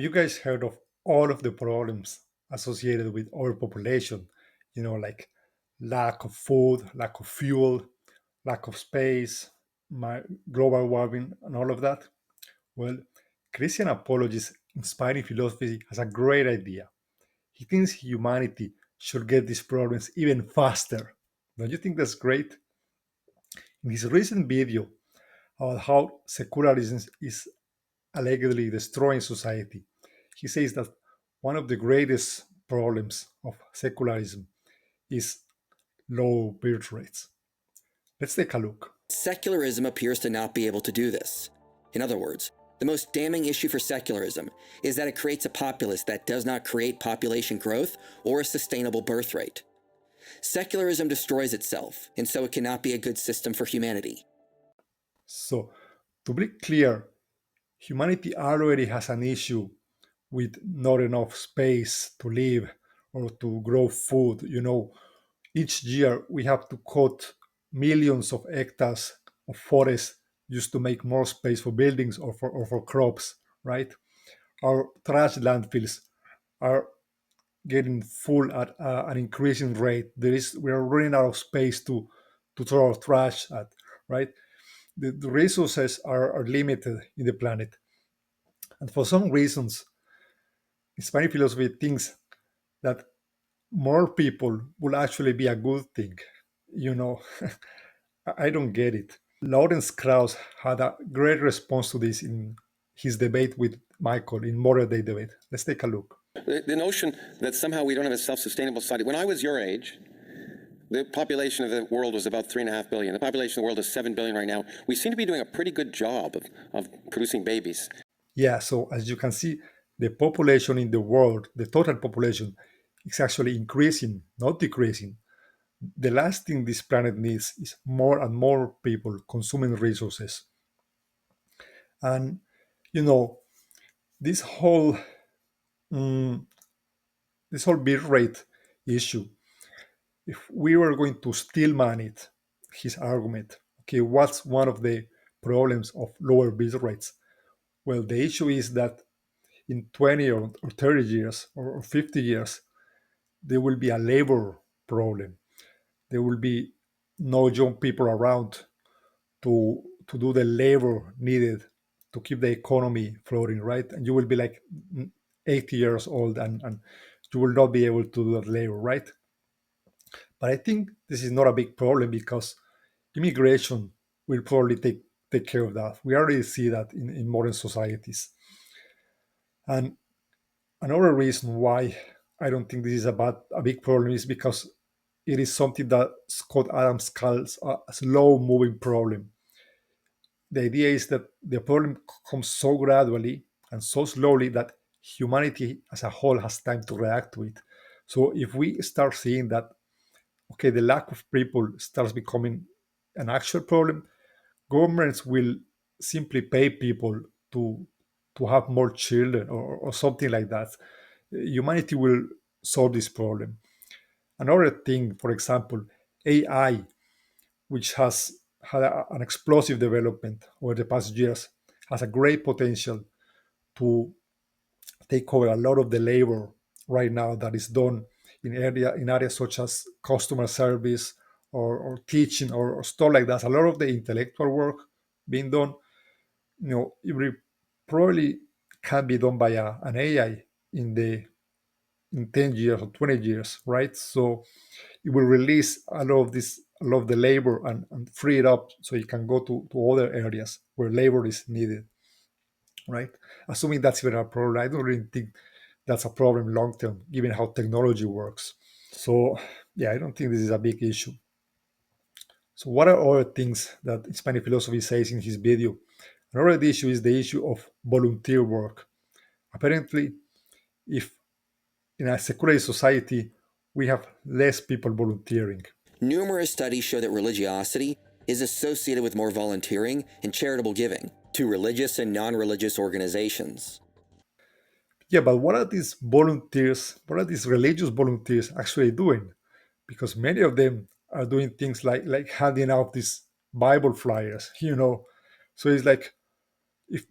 Have you guys heard of all of the problems associated with overpopulation? Like lack of food, lack of fuel, lack of space, my global warming, and all of that? Well, Christian apologist inspiring philosophy has a great idea. He thinks humanity should get these problems even faster. Don't you think that's great? In his recent video about how secularism is allegedly destroying society, he says that one of the greatest problems of secularism is low birth rates. Let's take a look. Secularism appears to not be able to do this. In other words, the most damning issue for secularism is that it creates a populace that does not create population growth or a sustainable birth rate. Secularism destroys itself, and so it cannot be a good system for humanity. So, to be clear, humanity already has an issue with not enough space to live or to grow food. Each year we have to cut millions of hectares of forest just to make more space for buildings or for crops, right? Our trash landfills are getting full at an increasing rate. We are running out of space to throw our trash at, right? The resources are limited in the planet, and for some reasons, Hispanic philosophy thinks that more people will actually be a good thing. You know, I don't get it. Lawrence Krauss had a great response to this in his debate with Michael in Modern Day Debate. Let's take a look. The notion that somehow we don't have a self-sustainable society. When I was your age, the population of the world was about 3.5 billion. The population of the world is 7 billion right now. We seem to be doing a pretty good job of producing babies. Yeah, so as you can see, the population in the world, the total population, is actually increasing, not decreasing. The last thing this planet needs is more and more people consuming resources. And you know, this whole mm, this whole birth rate issue, if we were going to stillman it, his argument, okay, what's one of the problems of lower birth rates? Well, the issue is that in 20 or 30 years or 50 years, there will be a labor problem. There will be no young people around to do the labor needed to keep the economy floating, right? And you will be like 80 years old, and you will not be able to do that labor, right? But I think this is not a big problem because immigration will probably take care of that. We already see that in modern societies. And another reason why I don't think this is a big problem is because it is something that Scott Adams calls a slow moving problem. The idea is that the problem comes so gradually and so slowly that humanity as a whole has time to react to it. So if we start seeing that, okay, the lack of people starts becoming an actual problem, governments will simply pay people to to have more children or something like that. Humanity will solve this problem. Another thing, for example, AI, which has had an explosive development over the past years, has a great potential to take over a lot of the labor right now that is done in areas such as customer service or teaching or stuff like that. A lot of the intellectual work being done, it will probably can be done by an AI in 10 years or 20 years, right? So it will release a lot of the labor and free it up so it can go to other areas where labor is needed, right? Assuming that's even a problem, I don't really think that's a problem long term, given how technology works. So yeah, I don't think this is a big issue. So what are other things that Hispanic philosophy says in his video? Another issue is the issue of volunteer work. Apparently, if in a secular society we have less people volunteering. Numerous studies show that religiosity is associated with more volunteering and charitable giving to religious and non-religious organizations. Yeah, but what are these volunteers, what are these religious volunteers actually doing? Because many of them are doing things like handing out these Bible flyers. So it's like if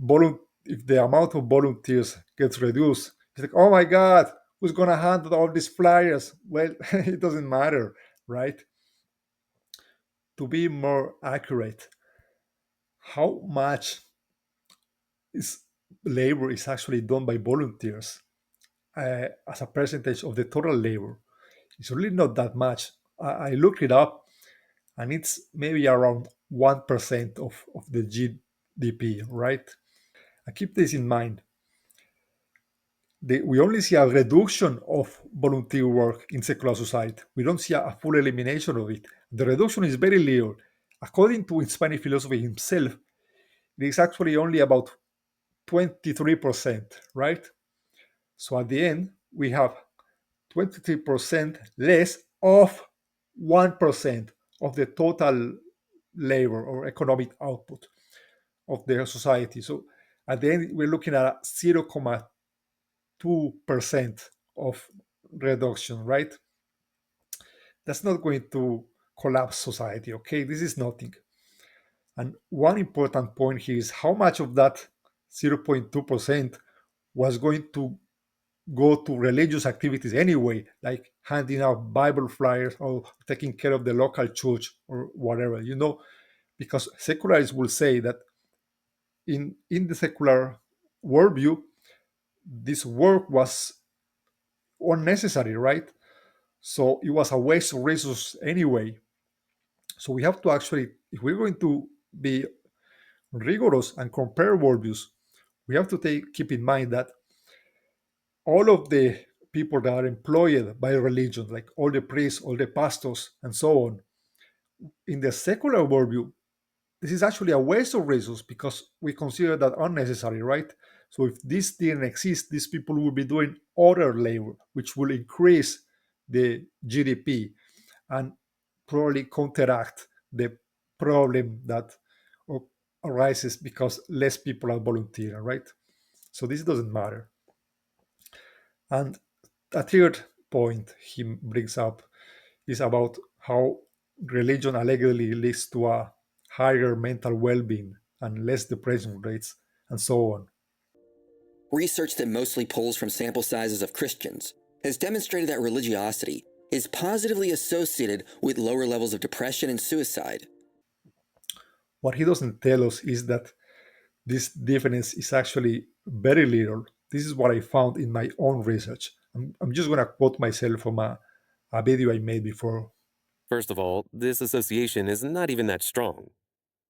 if the amount of volunteers gets reduced, it's like, oh my God, who's gonna handle all these flyers? Well, it doesn't matter, right? To be more accurate, how much is labor is actually done by volunteers as a percentage of the total labor? It's really not that much. I looked it up, and it's maybe around 1% of the GDP, right? I keep this in mind. We only see a reduction of volunteer work in secular society. We don't see a full elimination of it. The reduction is very little. According to Hispanic philosophy himself, it is actually only about 23%, right? So at the end, we have 23% less of 1% of the total labor or economic output of the society. So at the end, we're looking at a 0.2% of reduction, right? That's not going to collapse society, okay? This is nothing. And one important point here is how much of that 0.2% was going to go to religious activities anyway, like handing out Bible flyers or taking care of the local church or whatever, because secularists will say that in the secular worldview, this work was unnecessary, right? So it was a waste of resources anyway. So we have to actually, if we're going to be rigorous and compare worldviews, we have to keep in mind that all of the people that are employed by religion, like all the priests, all the pastors, and so on, in the secular worldview, this is actually a waste of resources because we consider that unnecessary, right? So if this didn't exist, these people would be doing other labor, which will increase the GDP and probably counteract the problem that arises because less people are volunteering, right? So this doesn't matter. And a third point he brings up is about how religion allegedly leads to a higher mental well-being and less depression rates and so on. Research that mostly pulls from sample sizes of Christians has demonstrated that religiosity is positively associated with lower levels of depression and suicide. What he doesn't tell us is that this difference is actually very little. This is what I found in my own research. I'm just going to quote myself from a video I made before. First of all, this association is not even that strong.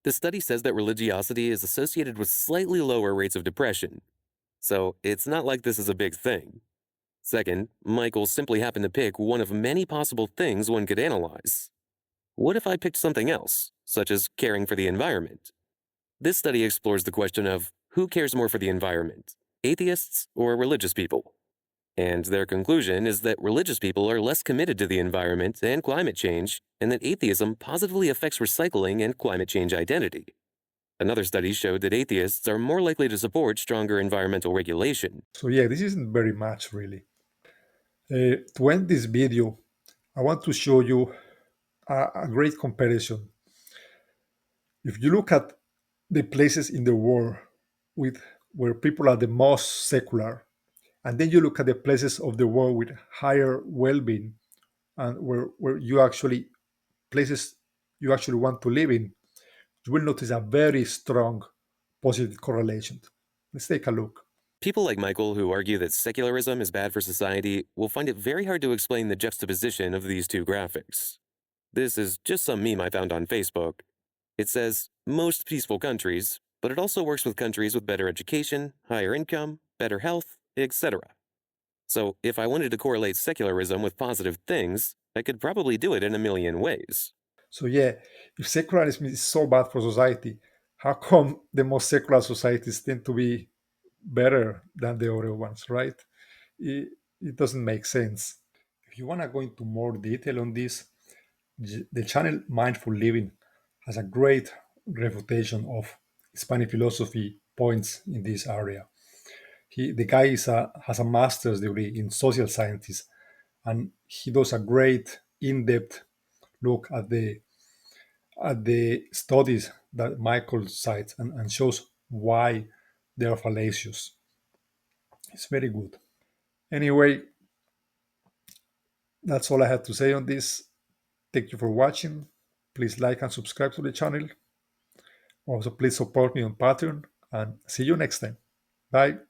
The study says that religiosity is associated with slightly lower rates of depression, so it's not like this is a big thing. Second, Michael simply happened to pick one of many possible things one could analyze. What if I picked something else, such as caring for the environment? This study explores the question of who cares more for the environment, atheists or religious people? And their conclusion is that religious people are less committed to the environment and climate change, and that atheism positively affects recycling and climate change identity. Another study showed that atheists are more likely to support stronger environmental regulation. So yeah, this isn't very much really. To end this video, I want to show you a great comparison. If you look at the places in the world with where people are the most secular, and then you look at the places of the world with higher well-being and where you actually places you actually want to live in, you will notice a very strong positive correlation. Let's take a look. People like Michael, who argue that secularism is bad for society, will find it very hard to explain the juxtaposition of these two graphics. This is just some meme I found on Facebook. It says, most peaceful countries, but it also works with countries with better education, higher income, better health, etc. So if I wanted to correlate secularism with positive things, I could probably do it in a million ways. So yeah, if secularism is so bad for society, how come the most secular societies tend to be better than the other ones, right? It doesn't make sense. If you want to go into more detail on this, the channel Mindful Living has a great refutation of Hispanic philosophy points in this area. The guy has a master's degree in social sciences, and he does a great in-depth look at the studies that Michael cites and shows why they are fallacious. It's very good. Anyway, that's all I had to say on this. Thank you for watching. Please like and subscribe to the channel. Also, please support me on Patreon and see you next time. Bye.